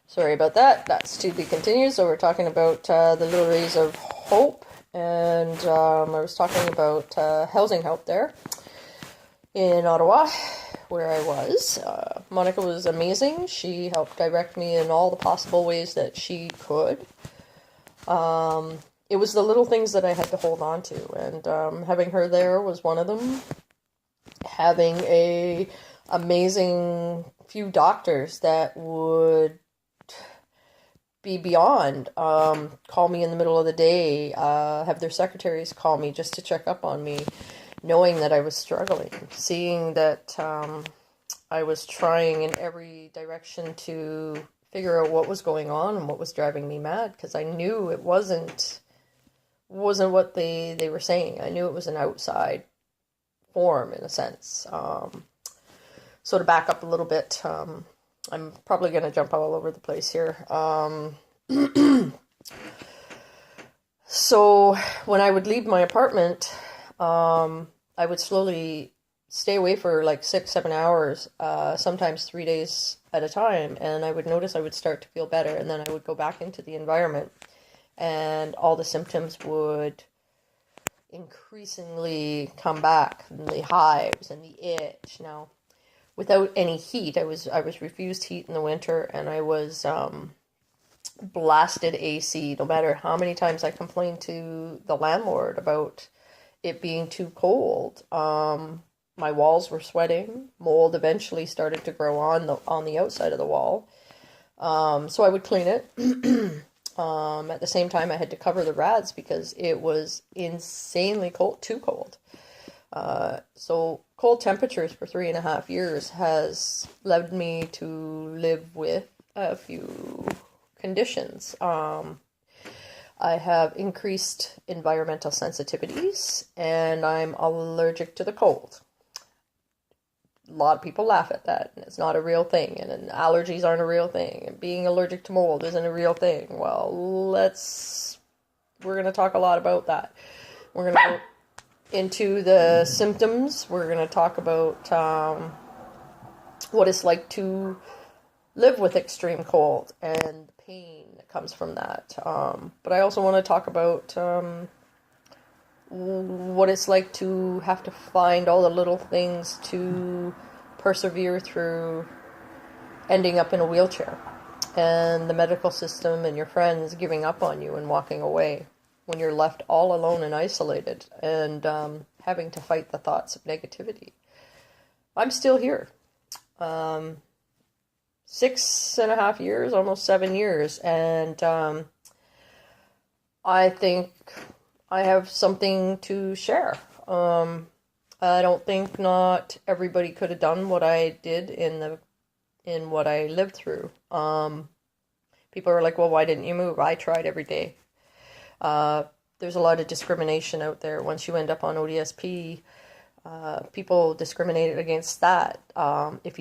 Sorry about that. That's to be continued. So we're talking about the Little Rays of Hope, and I was talking about housing help there in Ottawa, where I was. Monica was amazing. She helped direct me in all the possible ways that she could. It was the little things that I had to hold on to, and having her there was one of them. Having a amazing few doctors that would be beyond call me in the middle of the day, have their secretaries call me just to check up on me, knowing that I was struggling, seeing that I was trying in every direction to figure out what was going on and what was driving me mad, because I knew it wasn't what they were saying. I knew it was an outside form, in a sense. So to back up a little bit, I'm probably going to jump all over the place here. So when I would leave my apartment, I would slowly stay away for like 6-7 hours, sometimes 3 days at a time, and I would notice I would start to feel better, and then I would go back into the environment, and all the symptoms would increasingly come back, and the hives and the itch. Now, without any heat, I was refused heat in the winter, and I was blasted AC. No matter how many times I complained to the landlord about it being too cold, my walls were sweating. Mold eventually started to grow on the outside of the wall, so I would clean it. At the same time, I had to cover the rads because it was insanely cold, too cold. So cold temperatures for 3.5 years has led me to live with a few conditions. I have increased environmental sensitivities, and I'm allergic to the cold. A lot of people laugh at that, and it's not a real thing, and allergies aren't a real thing, and being allergic to mold isn't a real thing. Well, we're going to talk a lot about that. We're going to go into the symptoms. We're going to talk about what it's like to live with extreme cold and the pain that comes from that. But I also want to talk about what it's like to have to find all the little things to persevere through ending up in a wheelchair, and the medical system and your friends giving up on you and walking away when you're left all alone and isolated, and having to fight the thoughts of negativity. I'm still here. 6.5 years, almost 7 years, and I think I have something to share. I don't think not everybody could have done what I did in what I lived through. People are like, well, why didn't you move? I tried every day. There's a lot of discrimination out there. Once you end up on ODSP, people discriminate against that. If